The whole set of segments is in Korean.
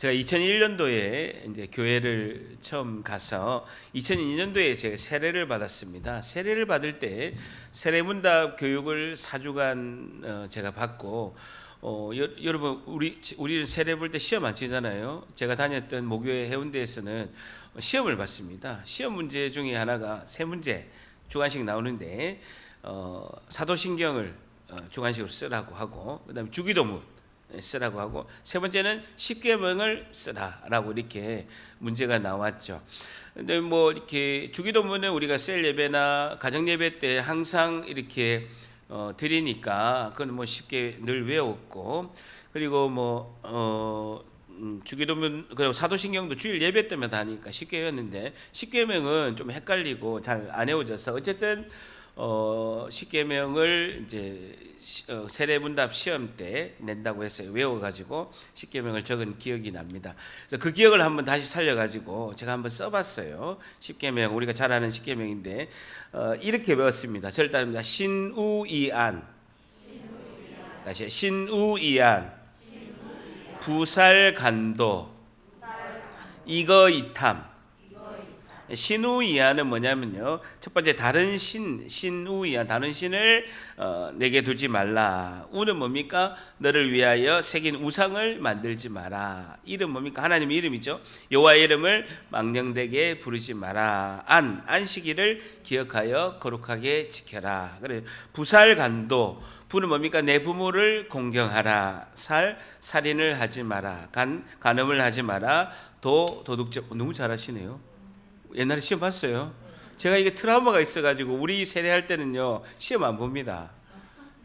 제가 2001년도에 이제 교회를 처음 가서 2002년도에 제가 세례를 받았습니다. 세례를 받을 때 세례문답 교육을 4주간 제가 받고 여러분 우리는 세례 볼 때 시험 안 치잖아요. 제가 다녔던 모교회 해운대에서는 시험을 봤습니다. 시험 문제 중에 하나가 세 문제 주관식 나오는데 사도신경을 주관식으로 쓰라고 하고, 그다음에 주기도문 쓰라고 하고, 세 번째는 십계명을 쓰라라고 이렇게 문제가 나왔죠. 근데 뭐 이렇게 주기도문은 우리가 셀 예배나 가정 예배 때 항상 이렇게 드리니까 그건 뭐 쉽게 늘 외웠고, 그리고 주기도문 그리고 사도신경도 주일 예배 때만 하니까 쉽게 외웠는데, 십계명은 좀 헷갈리고 잘 안 외워져서 어쨌든 십계명을 이제 세례문답 시험 때 낸다고 했어요. 외워가지고 십계명을 적은 기억이 납니다. 그래서 그 기억을 한번 다시 살려가지고 제가 한번 써봤어요. 십계명, 우리가 잘 아는 십계명인데 이렇게 외웠습니다. 저를 따릅니다. 신우이안, 다시 신우이안, 부살간도, 이거이탐. 신우이안은 뭐냐면요, 첫 번째 다른 신우이안, 다른 신을 내게 두지 말라. 우는 뭡니까? 너를 위하여 새긴 우상을 만들지 마라. 이름 뭡니까? 하나님의 이름이죠. 여호와의 이름을 망령되게 부르지 마라. 안식일을 기억하여 거룩하게 지켜라. 그래, 부살간도, 부는 뭡니까? 내 부모를 공경하라. 살인을 하지 마라. 간음을 하지 마라. 도둑질. 너무 잘하시네요. 옛날에 시험 봤어요. 제가 이게 트라우마가 있어가지고 우리 세례할 때는요 시험 안 봅니다.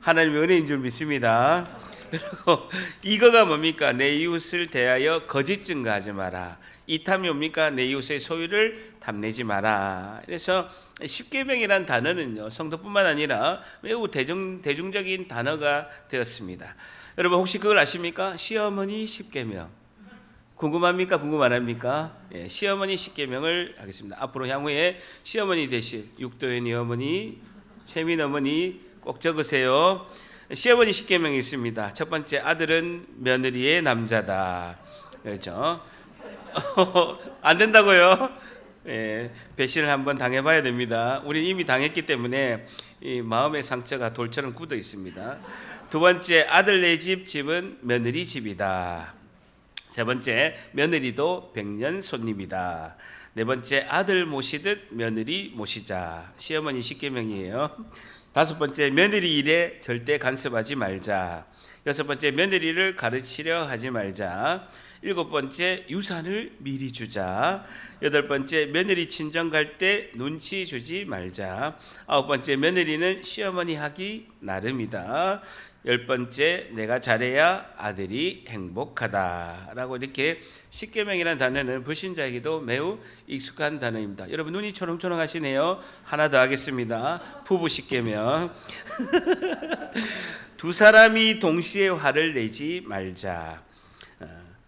하나님의 은혜인 줄 믿습니다. 그리고 이거가 뭡니까? 내 이웃을 대하여 거짓 증거하지 마라. 이탐이 뭡니까? 내 이웃의 소유를 탐내지 마라. 그래서 십계명이라는 단어는요 성도뿐만 아니라 매우 대중적인 단어가 되었습니다. 여러분 혹시 그걸 아십니까? 시어머니 십계명 궁금합니까? 궁금 안 합니까? 예, 시어머니 십계명을 하겠습니다. 앞으로 향후에 시어머니 되실 육도연이 어머니, 최민 어머니 꼭 적으세요. 시어머니 십계명이 있습니다. 첫 번째, 아들은 며느리의 남자다. 그렇죠? 안 된다고요? 예, 배신을 한번 당해봐야 됩니다. 우리 이미 당했기 때문에 이 마음의 상처가 돌처럼 굳어 있습니다. 두 번째, 아들 내 집은 며느리 집이다. 세 번째, 며느리도 백년 손님이다. 네 번째, 아들 모시듯 며느리 모시자. 시어머니 십계명이에요. 다섯 번째, 며느리 일에 절대 간섭하지 말자. 여섯 번째, 며느리를 가르치려 하지 말자. 일곱 번째, 유산을 미리 주자. 여덟 번째, 며느리 친정 갈 때 눈치 주지 말자. 아홉 번째, 며느리는 시어머니 하기 나름이다. 열 번째, 내가 잘해야 아들이 행복하다라고 이렇게 십계명이라는 단어는 불신자에게도 매우 익숙한 단어입니다. 여러분 눈이 초롱초롱하시네요. 하나 더 하겠습니다. 부부 십계명. 두 사람이 동시에 화를 내지 말자.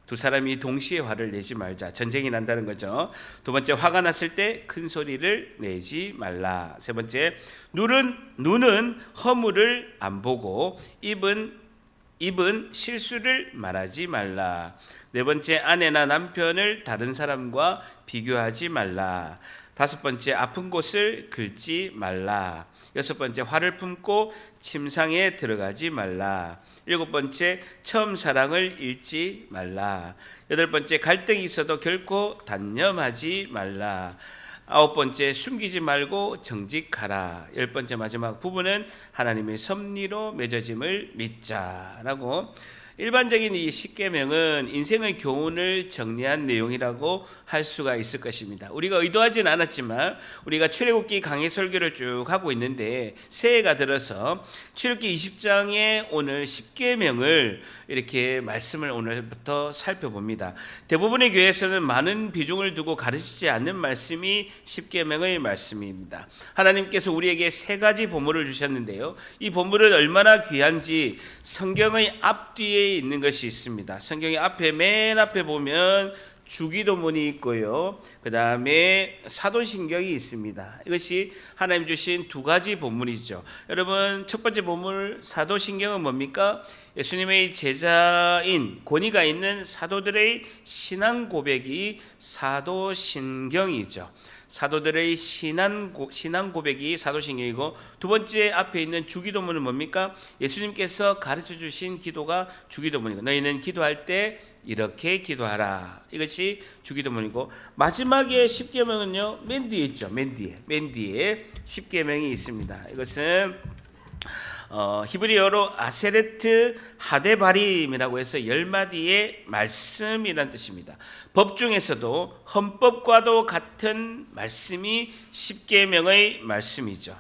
두 사람이 동시에 화를 내지 말자. 전쟁이 난다는 거죠. 두 번째, 화가 났을 때 큰 소리를 내지 말라. 세 번째, 눈은 허물을 안 보고 입은 실수를 말하지 말라. 네 번째, 아내나 남편을 다른 사람과 비교하지 말라. 다섯 번째, 아픈 곳을 긁지 말라. 여섯 번째, 화를 품고 침상에 들어가지 말라. 일곱 번째, 처음 사랑을 잃지 말라. 여덟 번째, 갈등이 있어도 결코 단념하지 말라. 아홉 번째, 숨기지 말고 정직하라. 열 번째, 마지막, 부부는 하나님의 섭리로 맺어짐을 믿자라고. 일반적인 이 십계명은 인생의 교훈을 정리한 내용이라고 할 수가 있을 것입니다. 우리가 의도하진 않았지만 우리가 출애굽기 강해 설교를 쭉 하고 있는데 새해가 들어서 출애굽기 20장에 오늘 십계명을 이렇게 말씀을 오늘부터 살펴봅니다. 대부분의 교회에서는 많은 비중을 두고 가르치지 않는 말씀이 십계명의 말씀입니다. 하나님께서 우리에게 세 가지 보물을 주셨는데요, 이 보물은 얼마나 귀한지 성경의 앞뒤에 있는 것이 있습니다. 성경의 앞에 맨 앞에 보면 주기도문이 있고요. 그 다음에 사도신경이 있습니다. 이것이 하나님 주신 두 가지 본문이죠. 여러분, 첫 번째 본문 사도신경은 뭡니까? 예수님의 제자인 권위가 있는 사도들의 신앙 고백이 사도신경이죠. 사도들의 신앙 고백이 사도신경이고, 두 번째 앞에 있는 주기도문은 뭡니까? 예수님께서 가르쳐 주신 기도가 주기도문이고, 너희는 기도할 때 이렇게 기도하라. 이것이 주기도문이고, 마지막에 십계명은요, 맨 뒤에 있죠. 맨 뒤에 십계명이 있습니다. 이것은 히브리어로 아세레트 하데바림이라고 해서 10마디의 말씀이란 뜻입니다. 법 중에서도 헌법과도 같은 말씀이 십계명의 말씀이죠.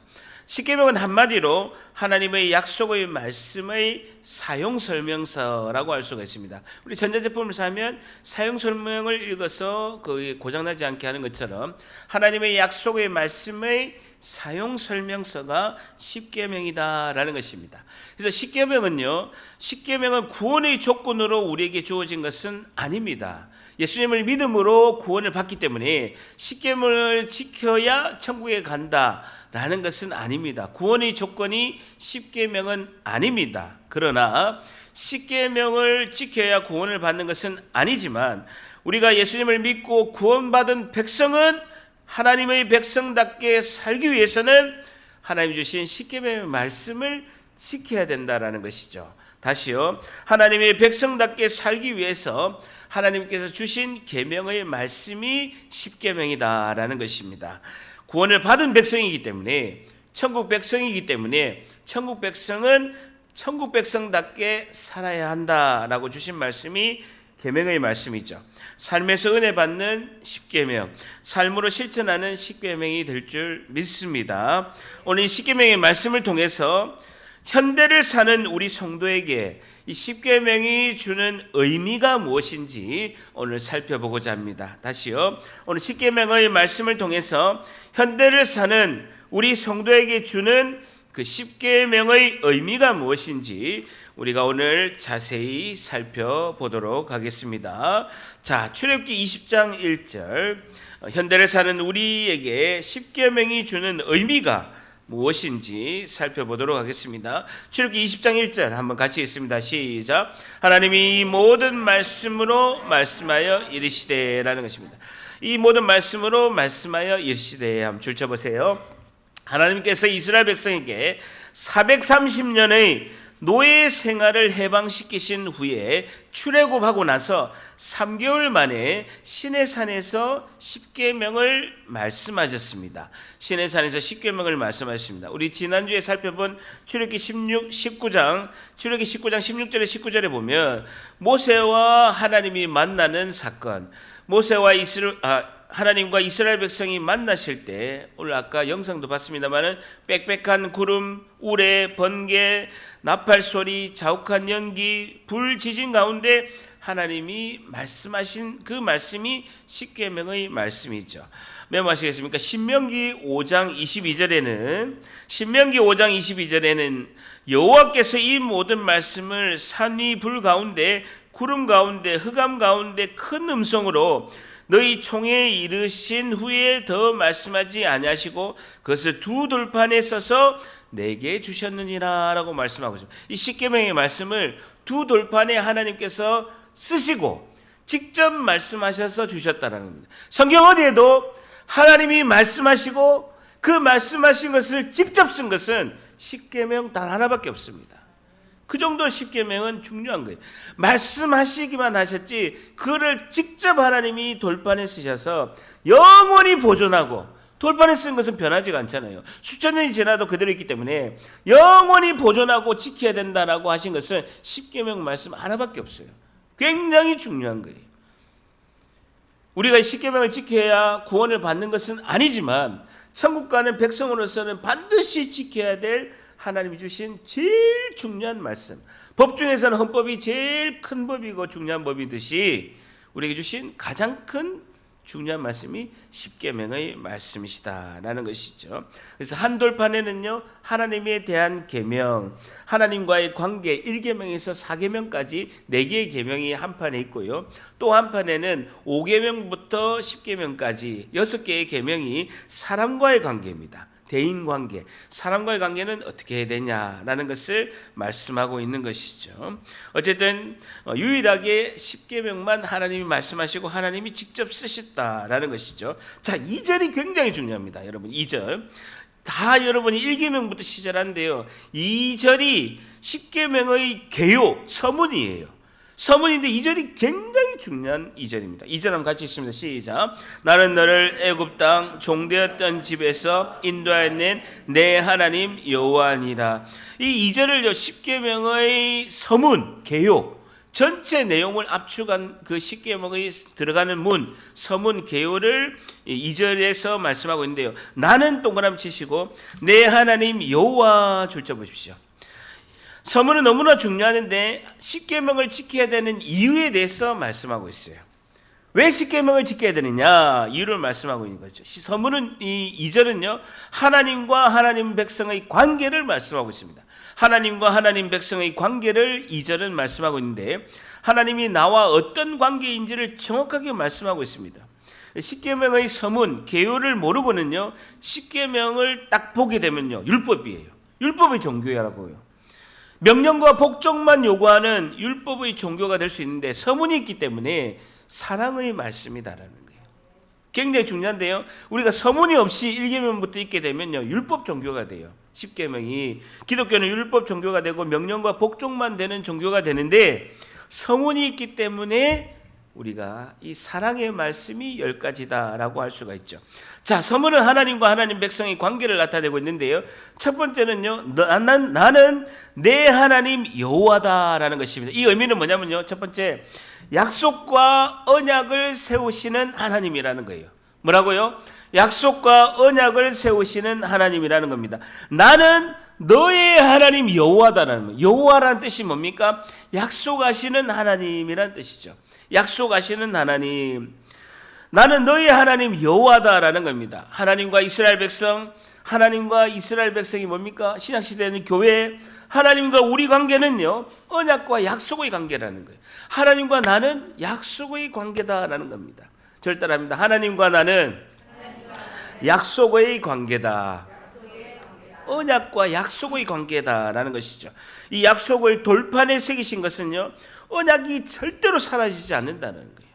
십계명은 한마디로 하나님의 약속의 말씀의 사용 설명서라고 할 수가 있습니다. 우리 전자제품을 사면 사용 설명을 읽어서 그 고장나지 않게 하는 것처럼 하나님의 약속의 말씀의 사용 설명서가 십계명이다라는 것입니다. 그래서 십계명은 구원의 조건으로 우리에게 주어진 것은 아닙니다. 예수님을 믿음으로 구원을 받기 때문에 십계명을 지켜야 천국에 간다라는 것은 아닙니다. 구원의 조건이 십계명은 아닙니다. 그러나 십계명을 지켜야 구원을 받는 것은 아니지만, 우리가 예수님을 믿고 구원받은 백성은 하나님의 백성답게 살기 위해서는 하나님 주신 십계명의 말씀을 지켜야 된다라는 것이죠. 다시요, 하나님의 백성답게 살기 위해서 하나님께서 주신 계명의 말씀이 십계명이다라는 것입니다. 구원을 받은 백성이기 때문에, 천국 백성이기 때문에, 천국 백성은 천국 백성답게 살아야 한다라고 주신 말씀이 계명의 말씀이죠. 삶에서 은혜 받는 십계명, 삶으로 실천하는 십계명이 될 줄 믿습니다. 오늘 이 십계명의 말씀을 통해서 현대를 사는 우리 성도에게 이 십계명이 주는 의미가 무엇인지 오늘 살펴보고자 합니다. 다시요, 오늘 십계명의 말씀을 통해서 현대를 사는 우리 성도에게 주는 그 십계명의 의미가 무엇인지 우리가 오늘 자세히 살펴보도록 하겠습니다. 자, 출애굽기 20장 1절, 현대를 사는 우리에게 십계명이 주는 의미가 무엇인지 살펴보도록 하겠습니다. 출애굽기 20장 1절 한번 같이 읽습니다. 시작. 하나님이 이 모든 말씀으로 말씀하여 이르시되라는 것입니다. 이 모든 말씀으로 말씀하여 이르시되, 한번 줄 쳐보세요. 하나님께서 이스라엘 백성에게 430년의 노예 생활을 해방시키신 후에 출애굽하고 나서 3개월 만에 시내산에서 십계명을 말씀하셨습니다. 시내산에서 십계명을 말씀하셨습니다. 우리 지난주에 살펴본 출애굽기 19장 16절에 19절에 보면 모세와 하나님이 만나는 사건, 하나님과 이스라엘 백성이 만나실 때, 오늘 아까 영상도 봤습니다만은 빽빽한 구름, 우레, 번개, 나팔 소리, 자욱한 연기, 불 지진 가운데 하나님이 말씀하신 그 말씀이 십계명의 말씀이죠. 메모하시겠습니까? 신명기 5장 22절에는 여호와께서 이 모든 말씀을 산 위 불 가운데, 구름 가운데, 흑암 가운데 큰 음성으로 너희 총에 이르신 후에 더 말씀하지 아니하시고 그것을 두 돌판에 써서 내게 주셨느니라 라고 말씀하고 있습니다. 이 십계명의 말씀을 두 돌판에 하나님께서 쓰시고 직접 말씀하셔서 주셨다는 겁니다. 성경 어디에도 하나님이 말씀하시고 그 말씀하신 것을 직접 쓴 것은 십계명 단 하나밖에 없습니다. 그 정도 십계명은 중요한 거예요. 말씀하시기만 하셨지 그를 직접 하나님이 돌판에 쓰셔서 영원히 보존하고, 돌판에 쓴 것은 변하지가 않잖아요. 수천 년이 지나도 그대로 있기 때문에 영원히 보존하고 지켜야 된다라고 하신 것은 십계명 말씀 하나밖에 없어요. 굉장히 중요한 거예요. 우리가 십계명을 지켜야 구원을 받는 것은 아니지만 천국 가는 백성으로서는 반드시 지켜야 될 하나님이 주신 제일 중요한 말씀, 법 중에서는 헌법이 제일 큰 법이고 중요한 법이듯이 우리에게 주신 가장 큰 중요한 말씀이 십계명의 말씀이시다라는 것이죠. 그래서 한 돌판에는요 하나님에 대한 계명, 하나님과의 관계 1계명에서 4계명까지 4개의 계명이 한 판에 있고요. 또 한 판에는 5계명부터 10계명까지 6개의 계명이 사람과의 관계입니다. 대인관계, 사람과의 관계는 어떻게 해야 되냐라는 것을 말씀하고 있는 것이죠. 어쨌든 유일하게 10계명만 하나님이 말씀하시고 하나님이 직접 쓰셨다라는 것이죠. 자, 2절이 굉장히 중요합니다. 여러분 2절 다 여러분이 1계명부터 시절한데요 2절이 10계명의 개요, 서문이에요. 서문인데 2절이 굉장히 중요한 2절입니다. 2절 한번 같이 읽습니다. 시작. 나는 너를 애굽 땅 종되었던 집에서 인도하여 내 하나님 여호와니라. 이 2절을요 10계명의 서문, 개요 전체 내용을 압축한 그 10계명의 들어가는 문, 서문, 개요를 2절에서 말씀하고 있는데요. 나는 동그라미 치시고 내 하나님 여호와 줄쳐 보십시오. 서문은 너무나 중요한데 10계명을 지켜야 되는 이유에 대해서 말씀하고 있어요. 왜 10계명을 지켜야 되느냐 이유를 말씀하고 있는 거죠. 서문은 이 2절은요 하나님과 하나님 백성의 관계를 말씀하고 있습니다. 하나님과 하나님 백성의 관계를 2절은 말씀하고 있는데 하나님이 나와 어떤 관계인지를 정확하게 말씀하고 있습니다. 10계명의 서문, 개요를 모르고는요 10계명을 딱 보게 되면요 율법이에요. 율법의 종교라고요. 명령과 복종만 요구하는 율법의 종교가 될 수 있는데 서문이 있기 때문에 사랑의 말씀이다라는 거예요. 굉장히 중요한데요. 우리가 서문이 없이 1계명부터 있게 되면요 율법 종교가 돼요. 10계명이 기독교는 율법 종교가 되고 명령과 복종만 되는 종교가 되는데 서문이 있기 때문에 우리가 이 사랑의 말씀이 10가지다라고 할 수가 있죠. 자, 서문은 하나님과 하나님 백성의 관계를 나타내고 있는데요. 첫 번째는요, 나는 내 하나님 여호와다라는 것입니다. 이 의미는 뭐냐면요, 첫 번째 약속과 언약을 세우시는 하나님이라는 거예요. 뭐라고요? 약속과 언약을 세우시는 하나님이라는 겁니다. 나는 너의 하나님 여호와다라는 거예요. 여호와라는 뜻이 뭡니까? 약속하시는 하나님이라는 뜻이죠. 약속하시는 하나님. 나는 너의 하나님 여호와다라는 겁니다. 하나님과 이스라엘 백성이 뭡니까? 신약시대에는 교회, 하나님과 우리 관계는요 언약과 약속의 관계라는 거예요. 하나님과 나는 약속의 관계다라는 겁니다. 절 따라합니다. 하나님과 나는 약속의 관계다. 언약과 약속의 관계다라는 것이죠. 이 약속을 돌판에 새기신 것은요 언약이 절대로 사라지지 않는다는 거예요.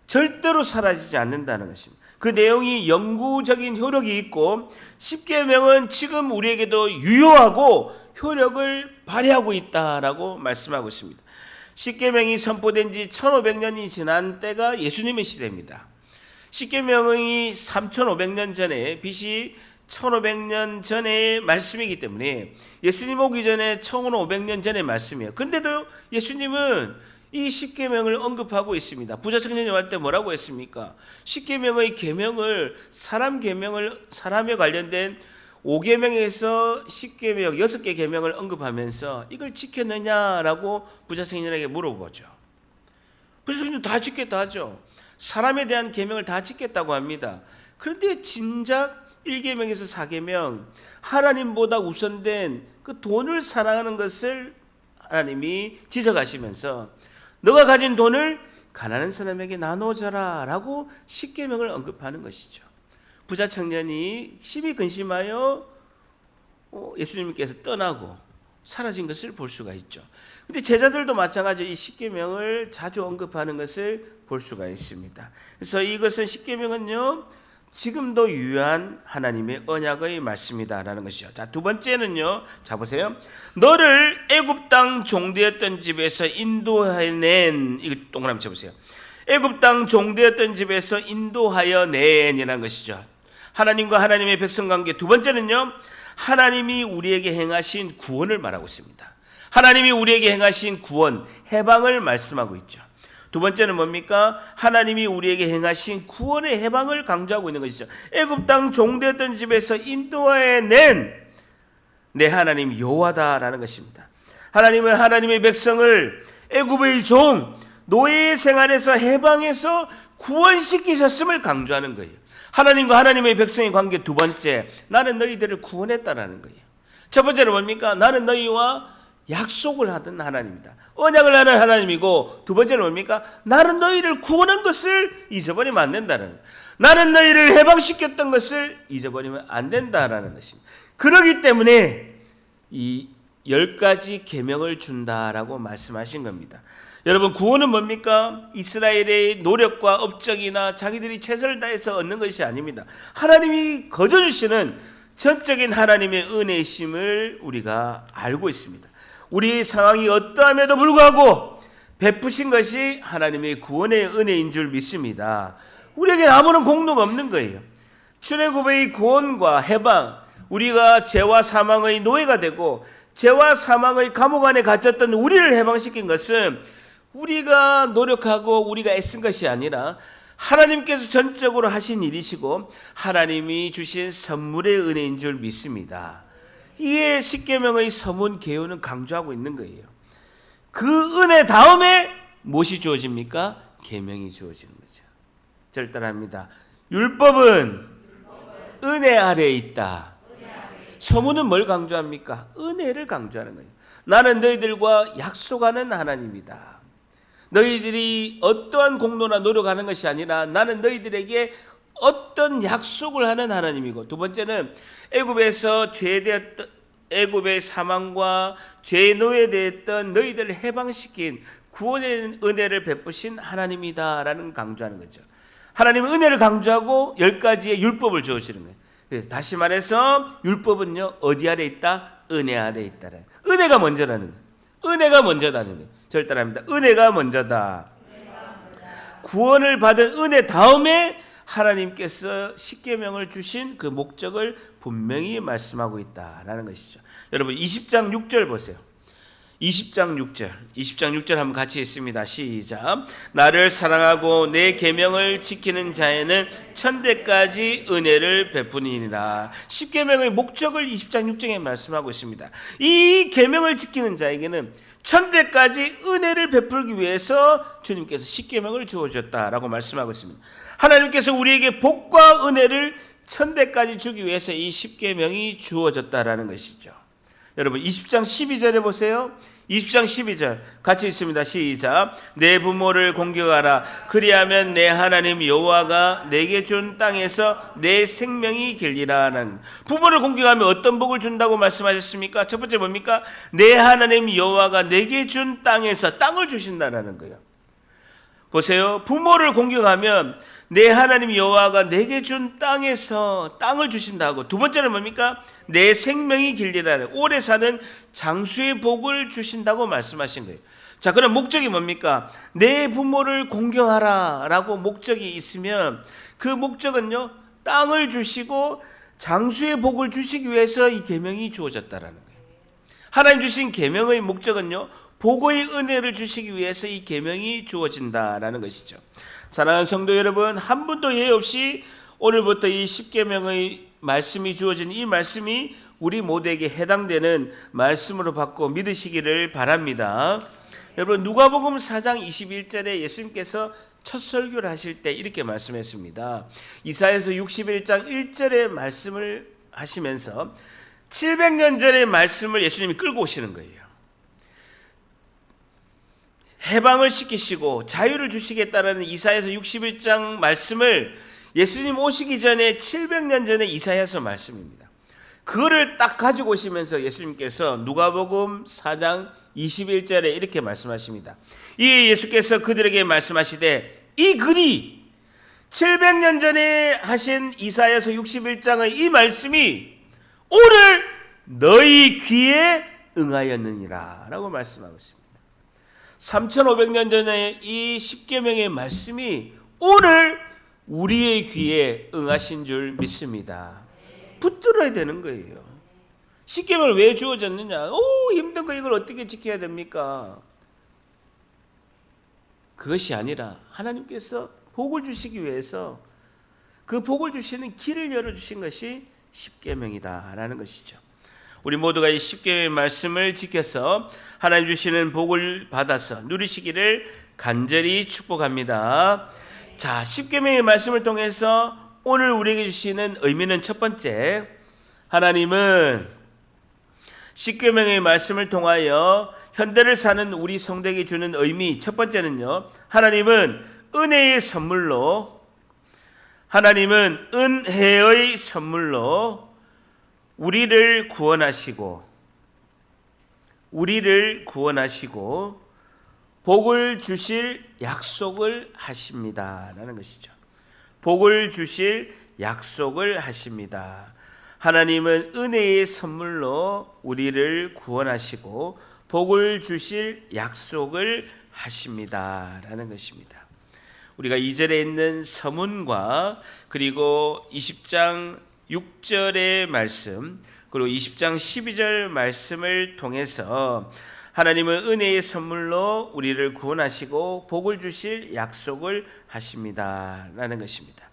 절대로 사라지지 않는다는 것입니다. 그 내용이 영구적인 효력이 있고 10계명은 지금 우리에게도 유효하고 효력을 발휘하고 있다라고 말씀하고 있습니다. 10계명이 선포된 지 1500년이 지난 때가 예수님의 시대입니다. 10계명이 3500년 전에 BC 1500년 전의 말씀이기 때문에 예수님 오기 전에 1500년 전의 말씀이에요. 근데도 예수님은 이 10계명을 언급하고 있습니다. 부자 청년이 할 때 뭐라고 했습니까? 10계명의 계명을 사람에 관련된 5계명에서 10계명 6개 계명을 언급하면서 이걸 지켰느냐라고 부자 청년에게 물어보죠. 부자 청년 다 지켰다 하죠. 사람에 대한 계명을 다 지켰다고 합니다. 그런데 진작 1계명에서 4계명 하나님보다 우선된 그 돈을 사랑하는 것을 하나님이 지적하시면서 너가 가진 돈을 가난한 사람에게 나눠줘라 라고 10계명을 언급하는 것이죠. 부자 청년이 심히 근심하여 예수님께서 떠나고 사라진 것을 볼 수가 있죠. 근데 제자들도 마찬가지로 이 10계명을 자주 언급하는 것을 볼 수가 있습니다. 그래서 이것은 10계명은요 지금도 유효한 하나님의 언약의 말씀이다라는 것이죠. 자, 두 번째는요. 자, 보세요. 너를 애굽 땅 종되었던 집에서 인도하여 낸, 이거 동그라미 쳐보세요. 애굽 땅 종되었던 집에서 인도하여 낸이라는 것이죠. 하나님과 하나님의 백성 관계. 두 번째는요. 하나님이 우리에게 행하신 구원을 말하고 있습니다. 하나님이 우리에게 행하신 구원, 해방을 말씀하고 있죠. 두 번째는 뭡니까? 하나님이 우리에게 행하신 구원의 해방을 강조하고 있는 것이죠. 애굽 땅 종되었던 집에서 인도하여 낸 내 하나님 여호와다라는 것입니다. 하나님은 하나님의 백성을 애굽의 종, 노예 생활에서 해방해서 구원시키셨음을 강조하는 거예요. 하나님과 하나님의 백성의 관계 두 번째, 나는 너희들을 구원했다라는 거예요. 첫 번째는 뭡니까? 나는 너희와 약속을 하던 하나님이다. 언약을 하는 하나님이고, 두 번째는 뭡니까? 나는 너희를 구원한 것을 잊어버리면 안 된다는 거예요. 나는 너희를 해방시켰던 것을 잊어버리면 안 된다라는 것입니다. 그렇기 때문에 이 10가지 계명을 준다라고 말씀하신 겁니다. 여러분, 구원은 뭡니까? 이스라엘의 노력과 업적이나 자기들이 최선을 다해서 얻는 것이 아닙니다. 하나님이 거저주시는 전적인 하나님의 은혜이심을 우리가 알고 있습니다. 우리의 상황이 어떠함에도 불구하고 베푸신 것이 하나님의 구원의 은혜인 줄 믿습니다. 우리에게 아무런 공로가 없는 거예요. 출애굽의 구원과 해방, 우리가 죄와 사망의 노예가 되고 죄와 사망의 감옥 안에 갇혔던 우리를 해방시킨 것은 우리가 노력하고 우리가 애쓴 것이 아니라 하나님께서 전적으로 하신 일이시고 하나님이 주신 선물의 은혜인 줄 믿습니다. 이에 십계명의 서문 개요는 강조하고 있는 거예요. 그 은혜 다음에 무엇이 주어집니까? 계명이 주어지는 거죠. 절단합니다. 율법은 은혜 아래에 있다. 서문은 뭘 강조합니까? 은혜를 강조하는 거예요. 나는 너희들과 약속하는 하나님이다. 너희들이 어떠한 공로나 노력하는 것이 아니라 나는 너희들에게 어떤 약속을 하는 하나님이고, 두 번째는 애굽에서 죄되었던 애굽의 사망과 죄의 노예되었던 너희들을 해방시킨 구원의 은혜를 베푸신 하나님이다라는 강조하는 거죠. 하나님은 은혜를 강조하고 10가지의 율법을 주어지는 거예요. 그래서 다시 말해서 율법은요, 어디 아래 있다? 은혜 아래 있다. 은혜가 먼저라는 거예요. 은혜가 먼저다는 거예요. 절단합니다. 은혜가 먼저다. 구원을 받은 은혜 다음에 하나님께서 십계명을 주신 그 목적을 분명히 말씀하고 있다라는 것이죠. 여러분 20장 6절 보세요. 20장 6절 한번 같이 읽습니다. 시작. 나를 사랑하고 내 계명을 지키는 자에는 천대까지 은혜를 베푸니라. 십계명의 목적을 20장 6절에 말씀하고 있습니다. 이 계명을 지키는 자에게는 천대까지 은혜를 베풀기 위해서 주님께서 십계명을 주어줬다라고 말씀하고 있습니다. 하나님께서 우리에게 복과 은혜를 천대까지 주기 위해서 이 십계명이 주어졌다라는 것이죠. 여러분 20장 12절에 보세요. 20장 12절 같이 있습니다. 시작. 내 부모를 공경하라. 그리하면 내 하나님 여호와가 내게 준 땅에서 내 생명이 길리라는. 부모를 공경하면 어떤 복을 준다고 말씀하셨습니까? 첫 번째 뭡니까? 내 하나님 여호와가 내게 준 땅에서 땅을 주신다는 거예요. 보세요. 부모를 공경하면 내 하나님 여호와가 내게 준 땅에서 땅을 주신다고. 두 번째는 뭡니까? 내 생명이 길리라는, 오래 사는 장수의 복을 주신다고 말씀하신 거예요. 자, 그럼 목적이 뭡니까? 내 부모를 공경하라 라고 목적이 있으면 그 목적은요, 땅을 주시고 장수의 복을 주시기 위해서 이 계명이 주어졌다라는 거예요. 하나님 주신 계명의 목적은요, 복의 은혜를 주시기 위해서 이 계명이 주어진다라는 것이죠. 사랑하는 성도 여러분, 한 분도 예외 없이 오늘부터 이 십계명의 말씀이 주어진 이 말씀이 우리 모두에게 해당되는 말씀으로 받고 믿으시기를 바랍니다. 여러분 누가복음 4장 21절에 예수님께서 첫 설교를 하실 때 이렇게 말씀했습니다. 이사야서 61장 1절의 말씀을 하시면서 700년 전의 말씀을 예수님이 끌고 오시는 거예요. 해방을 시키시고 자유를 주시겠다라는 이사야서 61장 말씀을 예수님 오시기 전에 700년 전에 이사야서 말씀입니다. 그거를 딱 가지고 오시면서 예수님께서 누가복음 4장 21절에 이렇게 말씀하십니다. 이에 예수께서 그들에게 말씀하시되 이 글이 700년 전에 하신 이사야서 61장의 이 말씀이 오늘 너희 귀에 응하였느니라 라고 말씀하고 있습니다. 3500년 전에 이 십계명의 말씀이 오늘 우리의 귀에 응하신 줄 믿습니다. 붙들어야 되는 거예요. 십계명을 왜 주어졌느냐? 힘든 거 이걸 어떻게 지켜야 됩니까? 그것이 아니라 하나님께서 복을 주시기 위해서 그 복을 주시는 길을 열어주신 것이 십계명이다라는 것이죠. 우리 모두가 이 십계명의 말씀을 지켜서 하나님 주시는 복을 받아서 누리시기를 간절히 축복합니다. 자, 십계명의 말씀을 통해서 오늘 우리에게 주시는 의미는 첫 번째, 하나님은 십계명의 말씀을 통하여 현대를 사는 우리 성도에게 주는 의미, 첫 번째는요, 하나님은 은혜의 선물로, 하나님은 은혜의 선물로 우리를 구원하시고 복을 주실 약속을 하십니다라는 것이죠. 복을 주실 약속을 하십니다. 하나님은 은혜의 선물로 우리를 구원하시고 복을 주실 약속을 하십니다라는 것입니다. 우리가 2절에 있는 서문과 그리고 20장 6절의 말씀, 그리고 20장 12절 말씀을 통해서 하나님은 은혜의 선물로 우리를 구원하시고 복을 주실 약속을 하십니다라는 것입니다.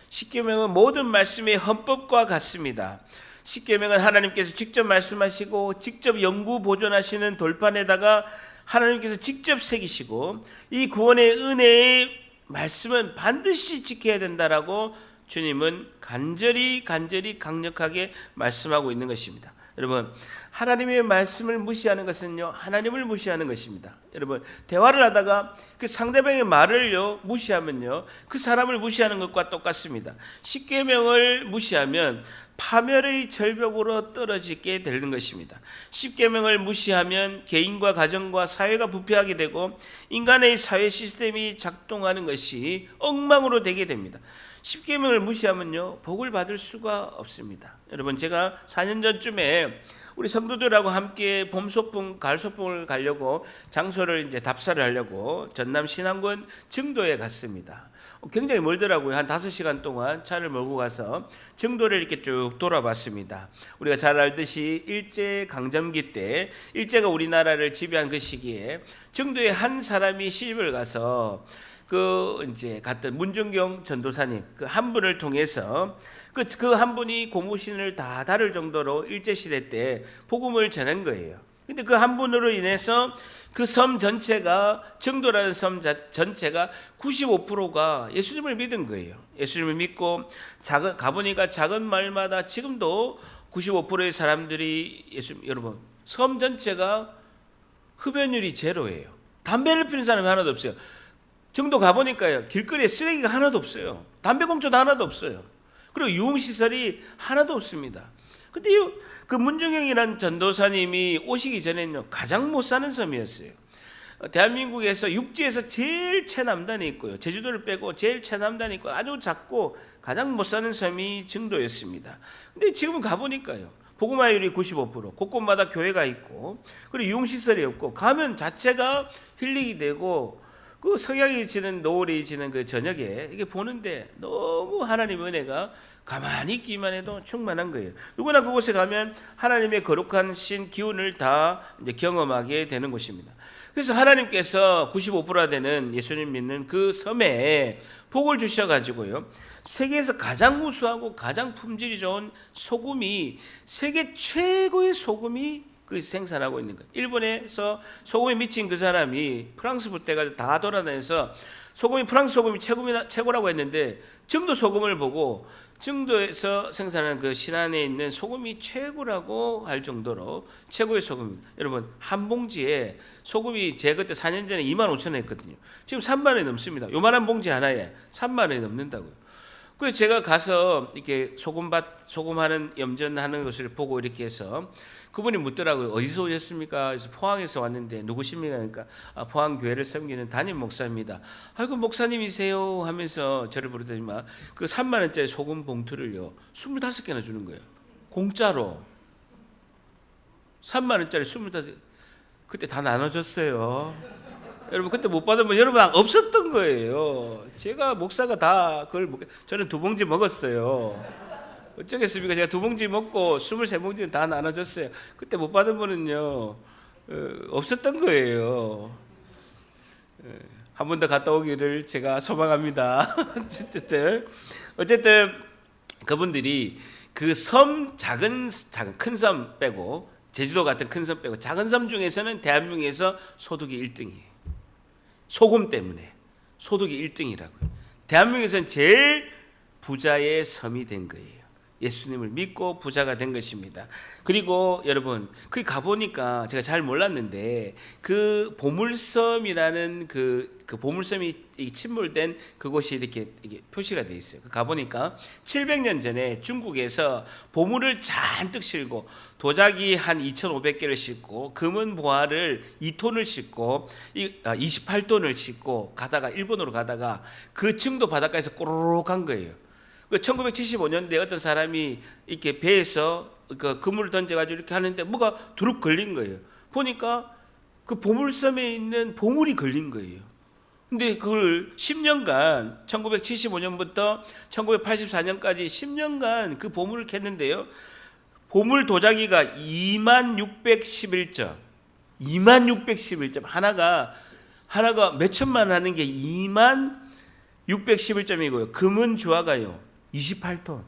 십계명은 모든 말씀의 헌법과 같습니다. 십계명은 하나님께서 직접 말씀하시고 직접 영구 보존하시는 돌판에다가 하나님께서 직접 새기시고 이 구원의 은혜의 말씀은 반드시 지켜야 된다라고 주님은 간절히 강력하게 말씀하고 있는 것입니다. 여러분, 하나님의 말씀을 무시하는 것은요, 하나님을 무시하는 것입니다. 여러분, 대화를 하다가 그 상대방의 말을요 무시하면요, 그 사람을 무시하는 것과 똑같습니다. 십계명을 무시하면 파멸의 절벽으로 떨어지게 되는 것입니다. 십계명을 무시하면 개인과 가정과 사회가 부패하게 되고 인간의 사회 시스템이 작동하는 것이 엉망으로 되게 됩니다. 십계명을 무시하면요, 복을 받을 수가 없습니다. 여러분, 제가 4년 전쯤에 우리 성도들하고 함께 봄소풍, 가을소풍을 가려고 장소를 이제 답사를 하려고 전남 신안군 증도에 갔습니다. 굉장히 멀더라고요. 한 5시간 동안 차를 몰고 가서 증도를 이렇게 쭉 돌아봤습니다. 우리가 잘 알듯이 일제 강점기 때 일제가 우리나라를 지배한 그 시기에 증도에 한 사람이 시집을 가서 이제 갔던 문중경 전도사님 그 한 분을 통해서 그 한 분이 고무신을 다 다룰 정도로 일제시대 때 복음을 전한 거예요. 근데 그 한 분으로 인해서 그 섬 전체가, 정도라는 섬 전체가 95%가 예수님을 믿은 거예요. 예수님을 믿고 가보니까 작은 마을마다 지금도 95%의 사람들이 여러분, 섬 전체가 흡연율이 제로예요. 담배를 피우는 사람이 하나도 없어요. 정도 가보니까요, 길거리에 쓰레기가 하나도 없어요. 담배꽁초도 하나도 없어요. 그리고 유흥시설이 하나도 없습니다. 근데 그 문중영이라는 전도사님이 오시기 전에는요, 가장 못 사는 섬이었어요. 대한민국에서 육지에서 제일 최남단에 있고요, 제주도를 빼고 제일 최남단에 있고 아주 작고 가장 못 사는 섬이 증도였습니다. 근데 지금 가보니까요, 복음화율이 95%, 곳곳마다 교회가 있고 그리고 유흥시설이 없고 가면 자체가 힐링이 되고 그 석양이 지는, 노을이 지는 그 저녁에 이게 보는데 너무 하나님의 은혜가 가만히 있기만 해도 충만한 거예요. 누구나 그곳에 가면 하나님의 거룩한 신 기운을 다 이제 경험하게 되는 곳입니다. 그래서 하나님께서 95%가 되는 예수님 믿는 그 섬에 복을 주셔가지고요, 세계에서 가장 우수하고 가장 품질이 좋은 소금이, 세계 최고의 소금이 그 생산하고 있는 거예요. 일본에서 소금에 미친 그 사람이 프랑스 부대가 다 돌아다녀서 프랑스 소금이 최고라고 했는데 증도 소금을 보고 증도에서 생산하는 그 신안에 있는 소금이 최고라고 할 정도로 최고의 소금입니다. 여러분, 한 봉지에 소금이 제가 그때 4년 전에 25,000원 했거든요. 지금 3만 원이 넘습니다. 요만한 봉지 하나에 3만 원이 넘는다고요. 그래서 제가 가서 이렇게 소금하는 염전하는 것을 보고 이렇게 해서 그분이 묻더라고요. 어디서 오셨습니까? 그래서 포항에서 왔는데 누구십니까? 그러니까 포항 교회를 섬기는 담임 목사입니다. 아이고, 목사님이세요 하면서 저를 부르더니만 그 3만 원짜리 소금 봉투를요 25개나 주는 거예요. 공짜로 3만 원짜리 25. 그때 다 나눠줬어요. 여러분, 그때 못 받으면 여러분 없었던 거예요. 제가 목사가 다 그걸 저는 2봉지 먹었어요. 어쩌겠습니까? 제가 2봉지 먹고 23봉지는 다 나눠줬어요. 그때 못 받은 분은요 없었던 거예요. 한 번 더 갔다 오기를 제가 소망합니다. 어쨌든 그분들이 그 섬, 큰 섬 빼고, 제주도 같은 큰 섬 빼고 작은 섬 중에서는 대한민국에서 소득이 1등이에요. 소금 때문에 소득이 1등이라고요. 대한민국에서는 제일 부자의 섬이 된 거예요. 예수님을 믿고 부자가 된 것입니다. 그리고 여러분, 거기 가보니까 제가 잘 몰랐는데 그 보물섬이라는 그 보물섬이 침몰된 그곳이 이렇게 표시가 돼 있어요. 가보니까 700년 전에 중국에서 보물을 잔뜩 싣고 도자기 한 2,500개를 싣고 금은 보화를 2톤을 싣고 28톤을 싣고 가다가 일본으로 가다가 그 증도 바닷가에서 꼬르륵 간 거예요. 1975년대 어떤 사람이 이렇게 배에서 그 그물을 던져가지고 이렇게 하는데 뭐가 두룩 걸린 거예요. 보니까 그 보물섬에 있는 보물이 걸린 거예요. 근데 그걸 10년간 1975년부터 1984년까지 10년간 그 보물을 캤는데요. 보물 도자기가 2611점. 2611점. 하나가 몇천만 하는 게 2611점이고요. 금은 주화가요. 28톤.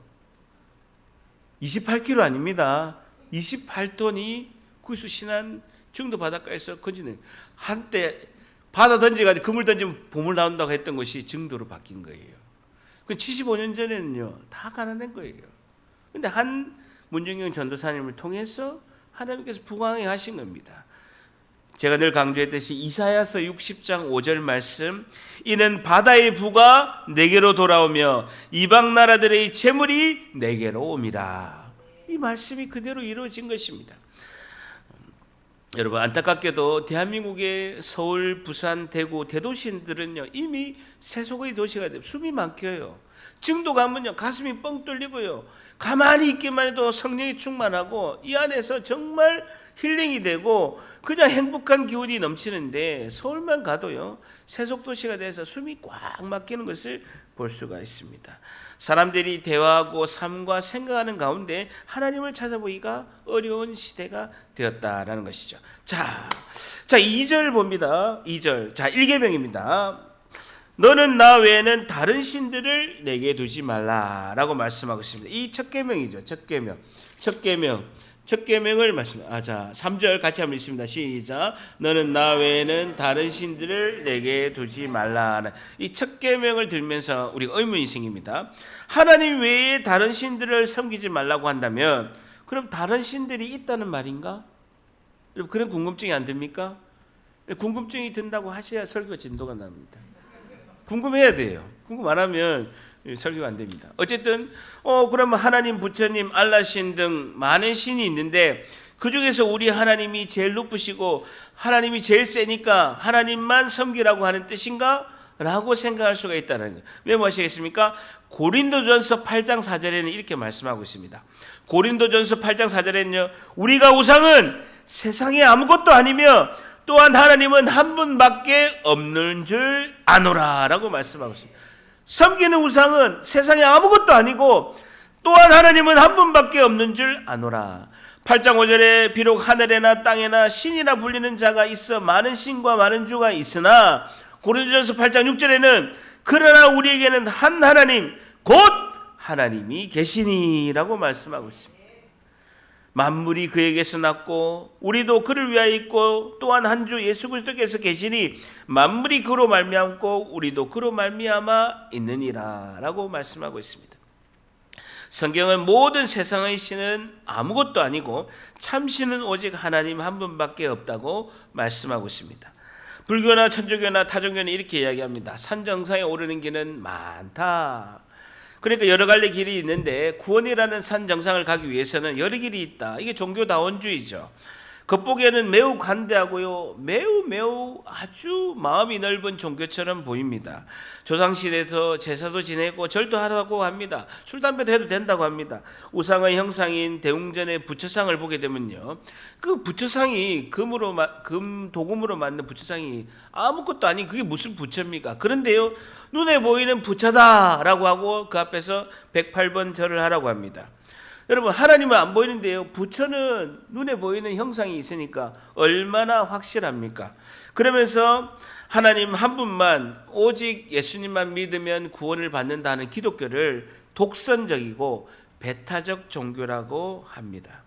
28kg 아닙니다. 28톤이 구수 신안 중도 바닷가에서 건지는 한때 바다 던져가지고 그물 던지면 보물 나온다고 했던 것이 증도로 바뀐 거예요. 그 75년 전에는요 다 가난한 거예요. 근데 한 문정경 전도사님을 통해서 하나님께서 부강하신 겁니다. 제가 늘 강조했듯이 이사야서 60장 5절 말씀, 이는 바다의 부가 내게로 돌아오며 이방 나라들의 재물이 내게로 옵니다. 이 말씀이 그대로 이루어진 것입니다. 여러분, 안타깝게도 대한민국의 서울, 부산, 대구 대도시들은요 이미 세속의 도시가 되고 숨이 막혀요. 증도 가면요 가슴이 뻥 뚫리고요, 가만히 있기만 해도 성령이 충만하고 이 안에서 정말 힐링이 되고 그냥 행복한 기운이 넘치는데 서울만 가도요 세속 도시가 돼서 숨이 꽉 막히는 것을 볼 수가 있습니다. 사람들이 대화하고 삶과 생각하는 가운데 하나님을 찾아보기가 어려운 시대가 되었다라는 것이죠. 자 2절 봅니다. 2절. 자, 1계명입니다. 너는 나 외에는 다른 신들을 내게 두지 말라라고 말씀하고 있습니다. 이 첫 계명이죠. 첫 계명을 말씀합니다. 자, 3절 같이 한번 읽습니다. 시작. 너는 나 외에는 다른 신들을 내게 두지 말라. 이 첫 계명을 들면서 우리가 의문이 생깁니다. 하나님 외에 다른 신들을 섬기지 말라고 한다면 그럼 다른 신들이 있다는 말인가? 그런 궁금증이 안 듭니까? 궁금증이 든다고 하셔야 설교 진도가 납니다. 궁금해야 돼요. 궁금 안 하면 설교가 안 됩니다. 어쨌든 그러면 하나님, 부처님, 알라신 등 많은 신이 있는데 그 중에서 우리 하나님이 제일 높으시고 하나님이 제일 세니까 하나님만 섬기라고 하는 뜻인가? 라고 생각할 수가 있다는 거예요. 메모하시겠습니까? 고린도전서 8장 4절에는 이렇게 말씀하고 있습니다. 고린도전서 8장 4절에는요, 우리가 우상은 세상에 아무것도 아니며 또한 하나님은 한 분밖에 없는 줄 아노라 라고 말씀하고 있습니다. 섬기는 우상은 세상에 아무것도 아니고 또한 하나님은 한 분밖에 없는 줄 아노라. 8장 5절에 비록 하늘에나 땅에나 신이라 불리는 자가 있어 많은 신과 많은 주가 있으나 고린도전서 8장 6절에는 그러나 우리에게는 한 하나님 곧 하나님이 계시니라고 말씀하고 있습니다. 만물이 그에게서 났고 우리도 그를 위하여 있고 또한 한 주 예수 그리스도께서 계시니 만물이 그로 말미암고 우리도 그로 말미암아 있느니라 라고 말씀하고 있습니다. 성경은 모든 세상의 신은 아무것도 아니고 참신은 오직 하나님 한 분밖에 없다고 말씀하고 있습니다. 불교나 천주교나 타종교는 이렇게 이야기합니다. 산정상에 오르는 길은 많다. 그러니까 여러 갈래 길이 있는데 구원이라는 산 정상을 가기 위해서는 여러 길이 있다. 이게 종교다원주의죠. 겉보기에는 매우 관대하고요, 매우 아주 마음이 넓은 종교처럼 보입니다. 조상실에서 제사도 지내고 절도 하라고 합니다. 술 담배도 해도 된다고 합니다. 우상의 형상인 대웅전의 부처상을 보게 되면요, 그 부처상이 도금으로 만든 부처상이 아무것도 아닌 그게 무슨 부처입니까? 그런데요, 눈에 보이는 부처다라고 하고 그 앞에서 108번 절을 하라고 합니다. 여러분, 하나님은 안 보이는데요, 부처는 눈에 보이는 형상이 있으니까 얼마나 확실합니까? 그러면서 하나님 한 분만, 오직 예수님만 믿으면 구원을 받는다는 기독교를 독선적이고 배타적 종교라고 합니다.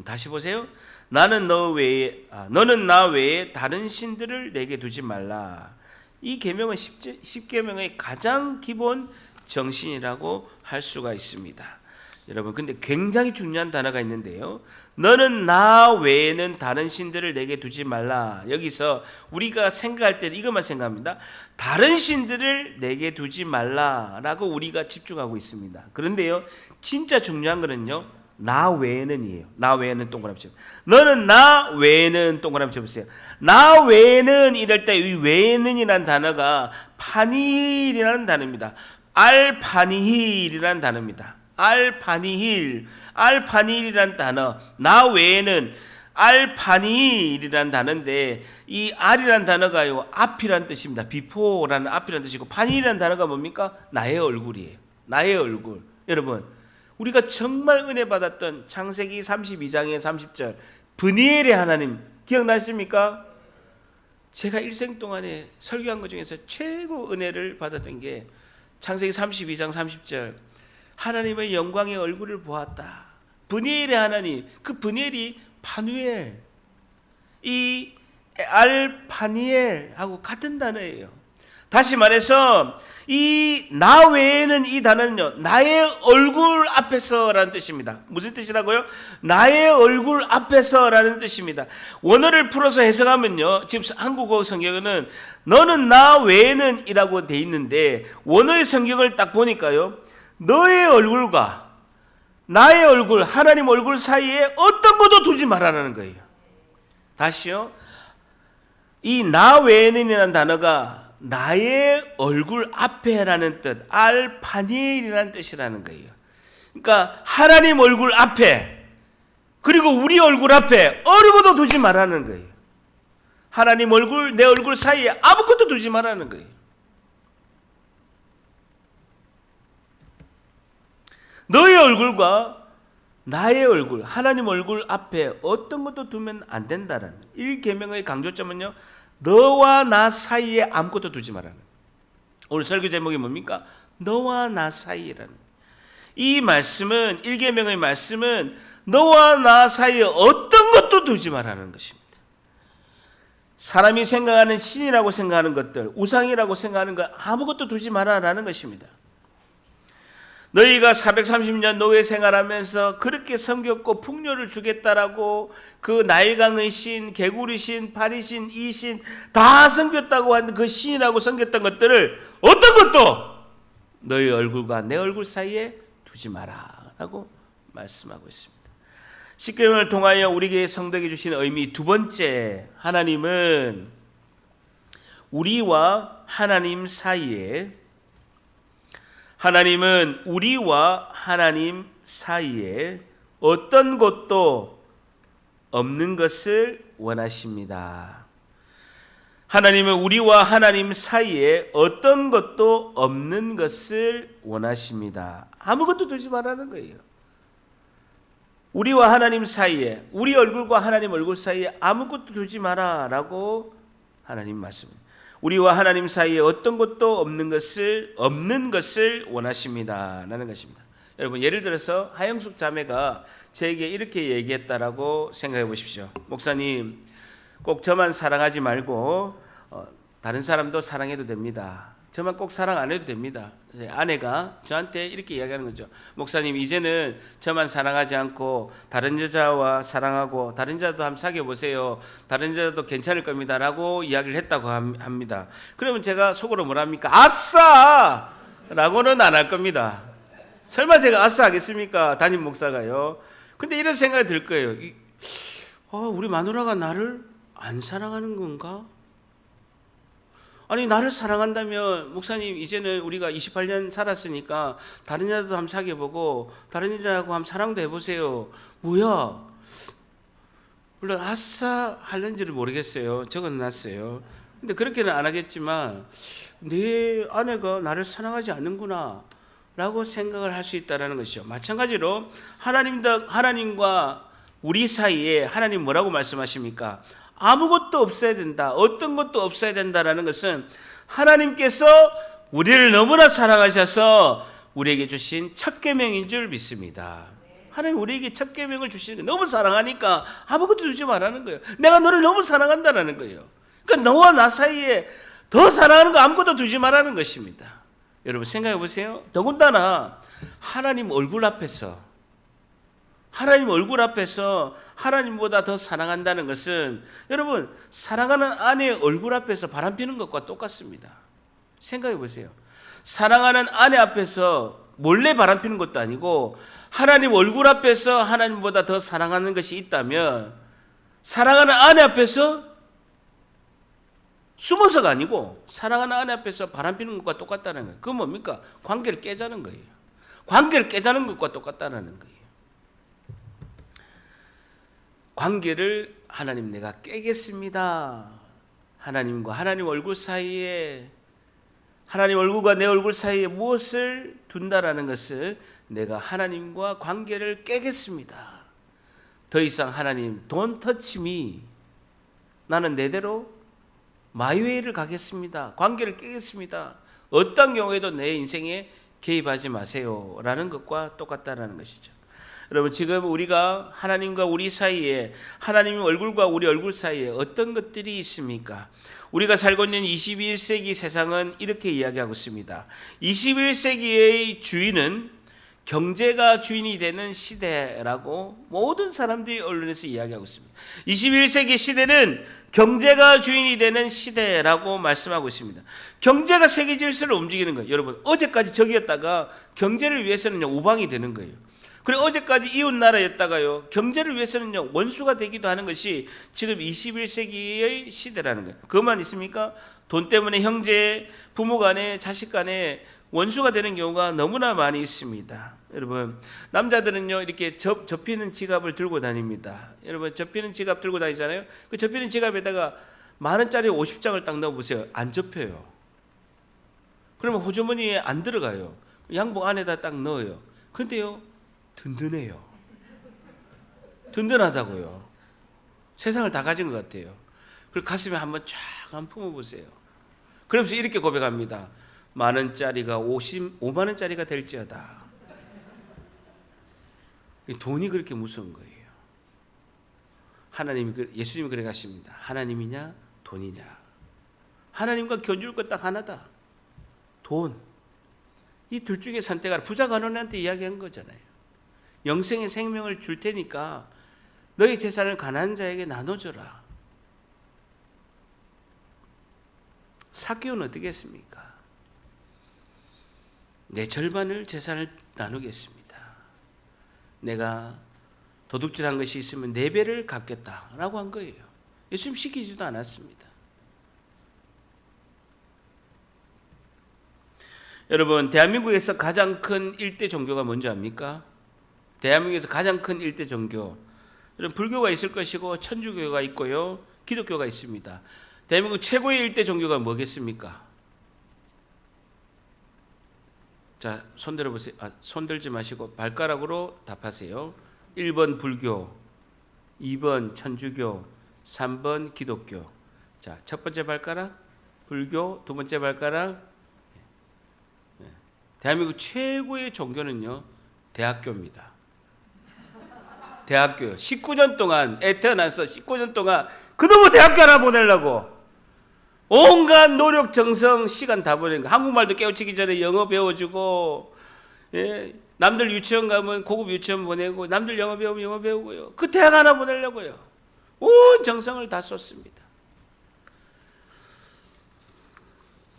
다시 보세요. 너는 나 외에 다른 신들을 내게 두지 말라. 이 계명은 10계명의 가장 기본 정신이라고 할 수가 있습니다. 여러분, 근데 굉장히 중요한 단어가 있는데요. 너는 나 외에는 다른 신들을 내게 두지 말라. 여기서 우리가 생각할 때는 이것만 생각합니다. 다른 신들을 내게 두지 말라라고 우리가 집중하고 있습니다. 그런데요, 진짜 중요한 거는요, 나 외에는이에요. 나 외에는 동그라미 쳐. 너는 나 외에는 동그라미 쳐보세요. 나 외에는 이럴 때 이 외에는이라는 단어가 파니힐이라는 단어입니다. 알파니힐이라는 단어입니다. 알파니힐이라는 단어, 나 외에는 알파니힐이라는 단어인데, 이 알이라는 단어가요, 앞이라는 뜻입니다. 비포라는 앞이라는 뜻이고, 파니힐이라는 단어가 뭡니까? 나의 얼굴이에요. 나의 얼굴. 여러분, 우리가 정말 은혜 받았던 창세기 32장의 30절 브니엘의 하나님 기억나십니까? 제가 일생 동안에 설교한 것 중에서 최고 은혜를 받았던 게 창세기 32장 30절, 하나님의 영광의 얼굴을 보았다. 브니엘의 하나님, 그 브니엘이 파누엘, 이 알파니엘하고 같은 단어예요. 다시 말해서 이 나 외에는 이 단어는요, 나의 얼굴 앞에서라는 뜻입니다. 무슨 뜻이라고요? 나의 얼굴 앞에서라는 뜻입니다. 원어를 풀어서 해석하면요, 지금 한국어 성경에는 너는 나 외에는 이라고 돼 있는데, 원어의 성경을 딱 보니까요, 너의 얼굴과 나의 얼굴, 하나님 얼굴 사이에 어떤 것도 두지 말라는 거예요. 다시요, 이 나 외에는이라는 단어가 나의 얼굴 앞에라는 뜻, 알파니엘이라는 뜻이라는 거예요. 그러니까 하나님 얼굴 앞에, 그리고 우리 얼굴 앞에 어느 것도 두지 말라는 거예요. 하나님 얼굴, 내 얼굴 사이에 아무것도 두지 말라는 거예요. 너의 얼굴과 나의 얼굴, 하나님 얼굴 앞에 어떤 것도 두면 안 된다는, 이 계명의 강조점은요, 너와 나 사이에 아무것도 두지 말라는. 오늘 설교 제목이 뭡니까? 너와 나 사이라는. 이 말씀은, 1계명의 말씀은 너와 나 사이에 어떤 것도 두지 말라는 것입니다. 사람이 생각하는 신이라고 생각하는 것들, 우상이라고 생각하는 것 아무것도 두지 말라는 것입니다. 너희가 430년 노예 생활하면서 그렇게 섬겼고 풍요를 주겠다라고 그 나일강의 신, 개구리 신, 파리 신, 이 신 다 섬겼다고 하는 그 신이라고 섬겼던 것들을 어떤 것도 너희 얼굴과 내 얼굴 사이에 두지 마라 라고 말씀하고 있습니다. 10계명을 통하여 우리에게 성도에게 주신 의미 두 번째, 하나님은 우리와 하나님 사이에, 하나님은 우리와 하나님 사이에 어떤 것도 없는 것을 원하십니다. 하나님은 우리와 하나님 사이에 어떤 것도 없는 것을 원하십니다. 아무것도 두지 말라는 거예요. 우리와 하나님 사이에, 우리 얼굴과 하나님 얼굴 사이에 아무것도 두지 마라라고 하나님 말씀합니다. 우리와 하나님 사이에 어떤 것도 없는 것을 원하십니다 라는 것입니다. 여러분, 예를 들어서 하영숙 자매가 저에게 이렇게 얘기했다라고 생각해 보십시오. 목사님, 꼭 저만 사랑하지 말고 다른 사람도 사랑해도 됩니다. 저만 꼭 사랑 안 해도 됩니다. 아내가 저한테 이렇게 이야기하는 거죠. 목사님, 이제는 저만 사랑하지 않고 다른 여자와 사랑하고 다른 여자도 한번 사귀어 보세요. 다른 여자도 괜찮을 겁니다 라고 이야기를 했다고 합니다. 그러면 제가 속으로 뭐랍니까? 아싸! 라고는 안 할 겁니다. 설마 제가 아싸 하겠습니까? 담임 목사가요. 근데 이런 생각이 들 거예요. 우리 마누라가 나를 안 사랑하는 건가? 아니, 나를 사랑한다면 목사님, 이제는 우리가 28년 살았으니까 다른 여자도 한번 사귀어보고 다른 여자하고 한번 사랑도 해보세요. 뭐야? 물론 아싸 할는지를 모르겠어요. 적어놨어요. 근데 그렇게는 안 하겠지만 내 아내가 나를 사랑하지 않는구나 라고 생각을 할 수 있다는 것이죠. 마찬가지로 하나님과 우리 사이에 하나님 뭐라고 말씀하십니까? 아무것도 없어야 된다, 어떤 것도 없어야 된다라는 것은 하나님께서 우리를 너무나 사랑하셔서 우리에게 주신 첫 계명인 줄 믿습니다. 하나님 우리에게 첫 계명을 주시는 거예요. 너무 사랑하니까 아무것도 두지 말라는 거예요. 내가 너를 너무 사랑한다라는 거예요. 그러니까 너와 나 사이에 더 사랑하는 거 아무것도 두지 말라는 것입니다. 여러분 생각해 보세요. 더군다나 하나님 얼굴 앞에서 하나님보다 더 사랑한다는 것은 여러분 사랑하는 아내의 얼굴 앞에서 바람피는 것과 똑같습니다. 생각해 보세요. 사랑하는 아내 앞에서 몰래 바람피는 것도 아니고 하나님 얼굴 앞에서 하나님보다 더 사랑하는 것이 있다면 사랑하는 아내 앞에서 숨어서가 아니고 사랑하는 아내 앞에서 바람피는 것과 똑같다는 거예요. 그건 뭡니까? 관계를 깨자는 거예요. 관계를 깨자는 것과 똑같다는 거예요. 관계를 하나님 내가 깨겠습니다. 하나님과 하나님 얼굴 사이에 하나님 얼굴과 내 얼굴 사이에 무엇을 둔다라는 것을 내가 하나님과 관계를 깨겠습니다. 더 이상 하나님 don't touch me. 나는 내대로 my way를 가겠습니다. 관계를 깨겠습니다. 어떤 경우에도 내 인생에 개입하지 마세요 라는 것과 똑같다는 것이죠. 여러분 지금 우리가 하나님과 우리 사이에 하나님 얼굴과 우리 얼굴 사이에 어떤 것들이 있습니까? 우리가 살고 있는 21세기 세상은 이렇게 이야기하고 있습니다. 21세기의 주인은 경제가 주인이 되는 시대라고 모든 사람들이 언론에서 이야기하고 있습니다. 21세기 시대는 경제가 주인이 되는 시대라고 말씀하고 있습니다. 경제가 세계 질서를 움직이는 거예요. 여러분 어제까지 적이었다가 경제를 위해서는 우방이 되는 거예요. 그리고 어제까지 이웃 나라였다가요 경제를 위해서는 원수가 되기도 하는 것이 지금 21세기의 시대라는 거예요. 그것만 있습니까? 돈 때문에 형제, 부모 간에 자식 간에 원수가 되는 경우가 너무나 많이 있습니다. 여러분 남자들은요 이렇게 접히는 지갑을 들고 다닙니다. 여러분 접히는 지갑 들고 다니잖아요. 그 접히는 지갑에다가 10,000원짜리 50장을 딱 넣어보세요. 안 접혀요. 그러면 호주머니에 안 들어가요. 양복 안에다 딱 넣어요. 근데요 든든해요. 든든하다고요. 세상을 다 가진 것 같아요. 그리고 가슴에 한번 쫙 품어보세요. 그러면서 이렇게 고백합니다. 10,000원짜리가 5만원짜리가 될지어다. 돈이 그렇게 무서운 거예요. 예수님이 그래 가십니다. 하나님이냐 돈이냐. 하나님과 견줄 것 딱 하나다. 돈. 이 둘 중에 선택하라. 부자 간원한테 이야기한 거잖아요. 영생의 생명을 줄 테니까 너희 재산을 가난한 자에게 나눠줘라. 삭개오는 어떻게 했습니까? 내 절반을 재산을 나누겠습니다. 내가 도둑질한 것이 있으면 4배를 갚겠다라고 한 거예요. 예수님 시키지도 않았습니다. 여러분 대한민국에서 가장 큰 일대 종교가 뭔지 압니까? 대한민국에서 가장 큰 일대 종교, 여러분 불교가 있을 것이고 천주교가 있고요 기독교가 있습니다. 대한민국 최고의 일대 종교가 뭐겠습니까? 자, 손 들어보세요. 손 들지 마시고 발가락으로 답하세요. 1번 불교, 2번 천주교, 3번 기독교. 자, 첫 번째 발가락 불교, 두 번째 발가락. 대한민국 최고의 종교는요 대학교입니다. 대학교요. 19년 동안 애 태어나서 19년 동안 그놈의 대학교 하나 보내려고 온갖 노력, 정성, 시간 다 보내는 거. 한국말도 깨우치기 전에 영어 배워주고, 예, 남들 유치원 가면 고급 유치원 보내고, 남들 영어 배우면 영어 배우고요. 그 대학 하나 보내려고요. 온 정성을 다 쏟습니다.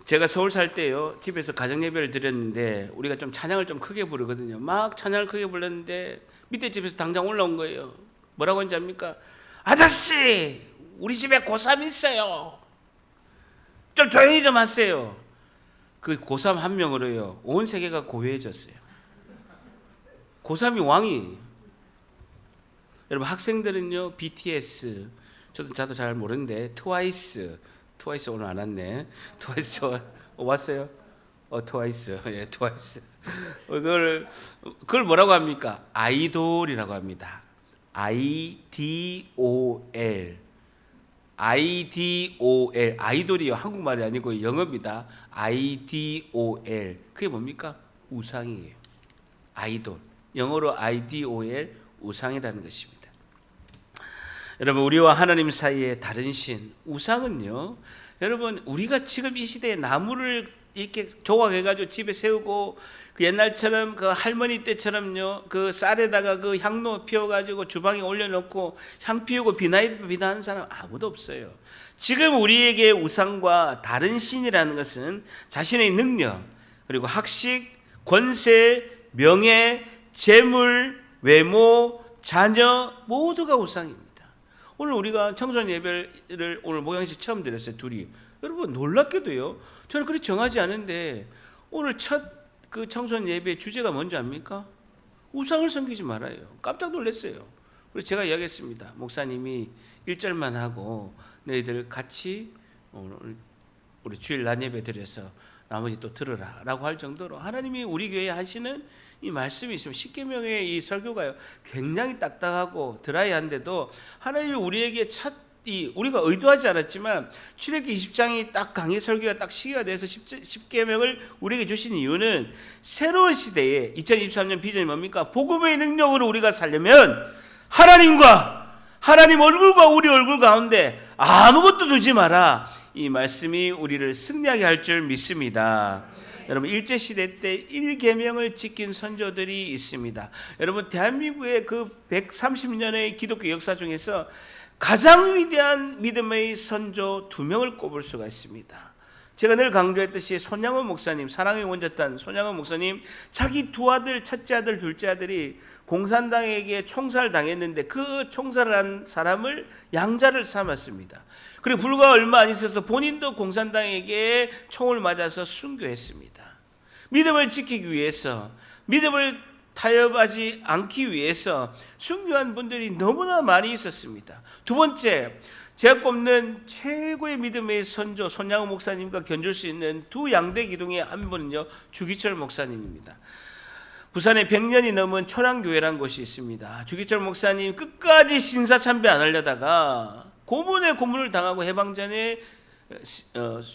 제가 서울 살 때요, 집에서 가정 예배를 드렸는데 우리가 좀 찬양을 좀 크게 부르거든요. 막 찬양을 크게 불렀는데 밑에 집에서 당장 올라온 거예요. 뭐라고 하는지 압니까? 아저씨, 우리 집에 고3 있어요. 좀 조용히 좀 하세요. 그 고3 한 명으로요 온 세계가 고요해졌어요. 고3이 왕이. 여러분 학생들은요 BTS, 저도 잘 모르는데 트와이스 오늘 안 왔네. 트와이스 왔어요? 트와이스. 예, 트와이스. 그걸 뭐라고 합니까? 아이돌이라고 합니다. IDOL. 아이돌이요. 한국말이 아니고 영어입니다. IDOL. 그게 뭡니까? 우상이에요. 아이돌. 영어로 IDOL, 우상이라는 것입니다. 여러분 우리와 하나님 사이에 다른 신, 우상은요 여러분, 우리가 지금 이 시대에 나무를 이렇게 조각해가지고 집에 세우고, 그 옛날처럼 그 할머니 때처럼요, 그 쌀에다가 그 향로 피워가지고 주방에 올려놓고 향 피우고 비나이트 비나하는 사람 아무도 없어요. 지금 우리에게 우상과 다른 신이라는 것은 자신의 능력, 그리고 학식, 권세, 명예, 재물, 외모, 자녀 모두가 우상입니다. 오늘 우리가 청소년 예배를 오늘 목양식 처음 드렸어요, 둘이. 여러분, 놀랍게도요, 저는 그렇게 정하지 않은데 오늘 첫 그 청소년 예배의 주제가 뭔지 압니까? 우상을 섬기지 말아요. 깜짝 놀랐어요. 그래서 제가 이야기했습니다. 목사님이 1절만 하고 너희들 같이 오늘 우리 주일 낮 예배 드려서 나머지 또 들으라 라고 할 정도로 하나님이 우리 교회에 하시는 이 말씀이 있으면 십계명의 이 설교가요, 굉장히 딱딱하고 드라이한데도 하나님이 우리에게 우리가 의도하지 않았지만 출애굽기 20장이 딱 강의 설교가 딱 시기가 돼서 십계명을 우리에게 주신 이유는 새로운 시대에 2023년 비전이 뭡니까? 복음의 능력으로 우리가 살려면 하나님 얼굴과 우리 얼굴 가운데 아무것도 두지 마라. 이 말씀이 우리를 승리하게 할 줄 믿습니다. 여러분, 일제시대 때 1계명을 지킨 선조들이 있습니다. 여러분, 대한민국의 그 130년의 기독교 역사 중에서 가장 위대한 믿음의 선조 2명을 꼽을 수가 있습니다. 제가 늘 강조했듯이 손양원 목사님, 사랑의 원자탄 손양원 목사님, 자기 두 아들, 첫째 아들, 둘째 아들이 공산당에게 총살당했는데 그 총살을 한 사람을 양자를 삼았습니다. 그리고 불과 얼마 안 있어서 본인도 공산당에게 총을 맞아서 순교했습니다. 믿음을 지키기 위해서, 믿음을 타협하지 않기 위해서 순교한 분들이 너무나 많이 있었습니다. 두 번째, 제가 꼽는 최고의 믿음의 선조 손양호 목사님과 견줄 수 있는 두 양대 기둥의 한 분은요, 주기철 목사님입니다. 부산에 100년이 넘은 초량교회라는 곳이 있습니다. 주기철 목사님 끝까지 신사참배 안 하려다가 고문에 고문을 당하고 해방 전에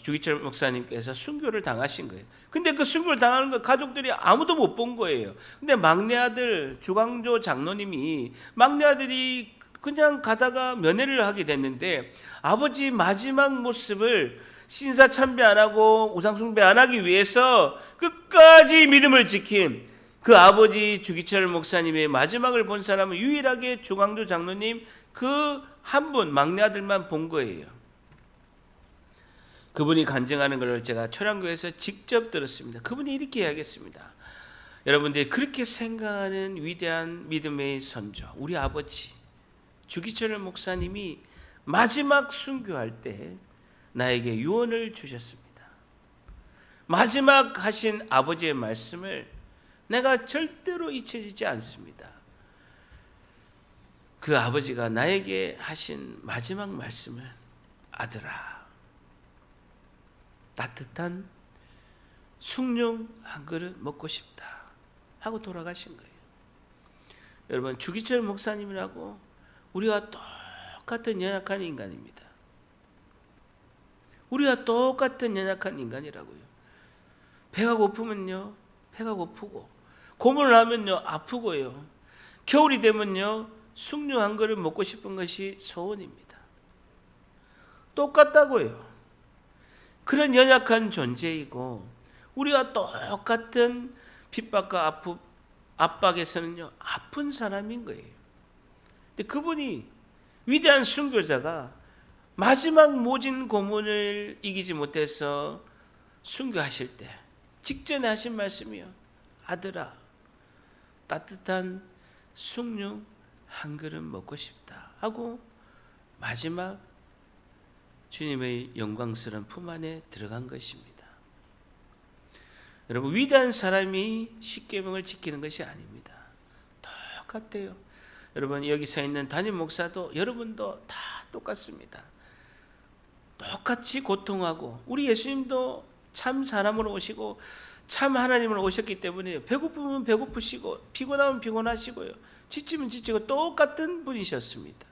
주기철 목사님께서 순교를 당하신 거예요. 근데 그 순교를 당하는 거 가족들이 아무도 못 본 거예요. 근데 막내 아들 주광조 장로님이, 막내 아들이 그냥 가다가 면회를 하게 됐는데 아버지 마지막 모습을 신사참배 안 하고 우상숭배 안 하기 위해서 끝까지 믿음을 지킨 그 아버지 주기철 목사님의 마지막을 본 사람은 유일하게 주광조 장로님 그 한 분 막내 아들만 본 거예요. 그분이 간증하는 걸 제가 초량교에서 직접 들었습니다. 그분이 이렇게 이야기했습니다. 여러분들이 그렇게 생각하는 위대한 믿음의 선조, 우리 아버지 주기철 목사님이 마지막 순교할 때 나에게 유언을 주셨습니다. 마지막 하신 아버지의 말씀을 내가 절대로 잊혀지지 않습니다. 그 아버지가 나에게 하신 마지막 말씀은, 아들아, 따뜻한 숭늉 한 그릇 먹고 싶다 하고 돌아가신 거예요. 여러분, 주기철 목사님이라고 우리와 똑같은 연약한 인간입니다. 우리와 똑같은 연약한 인간이라고요. 배가 고프면요, 배가 고프고, 고문을 하면요, 아프고요. 겨울이 되면요, 숭늉 한 그릇 먹고 싶은 것이 소원입니다. 똑같다고요. 그런 연약한 존재이고 우리와 똑같은 핍박과 압박에서는요, 아픈 사람인 거예요. 근데 그분이, 위대한 순교자가 마지막 모진 고문을 이기지 못해서 순교하실 때 직전에 하신 말씀이요, 아들아, 따뜻한 숭늉 한 그릇 먹고 싶다 하고 마지막 주님의 영광스러운 품 안에 들어간 것입니다. 여러분, 위대한 사람이 십계명을 지키는 것이 아닙니다. 똑같아요. 여러분, 여기 서 있는 담임 목사도 여러분도 다 똑같습니다. 똑같이 고통하고, 우리 예수님도 참 사람으로 오시고 참 하나님으로 오셨기 때문에 배고프면 배고프시고 피곤하면 피곤하시고요, 지치면 지치고 똑같은 분이셨습니다.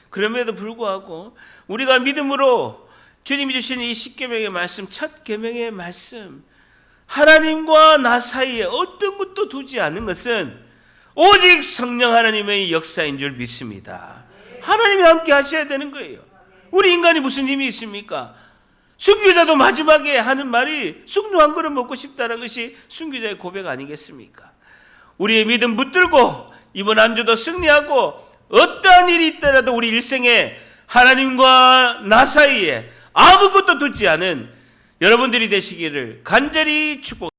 그럼에도 불구하고 우리가 믿음으로 주님이 주신 이 십계명의 말씀, 첫 계명의 말씀, 하나님과 나 사이에 어떤 것도 두지 않은 것은 오직 성령 하나님의 역사인 줄 믿습니다. 하나님이 함께 하셔야 되는 거예요. 우리 인간이 무슨 힘이 있습니까? 순교자도 마지막에 하는 말이 쑥류 한 그릇 먹고 싶다는 것이 순교자의 고백 아니겠습니까? 우리의 믿음 붙들고 이번 한 주도 승리하고 어떠한 일이 있더라도 우리 일생에 하나님과 나 사이에 아무것도 두지 않은 여러분들이 되시기를 간절히 축복합니다.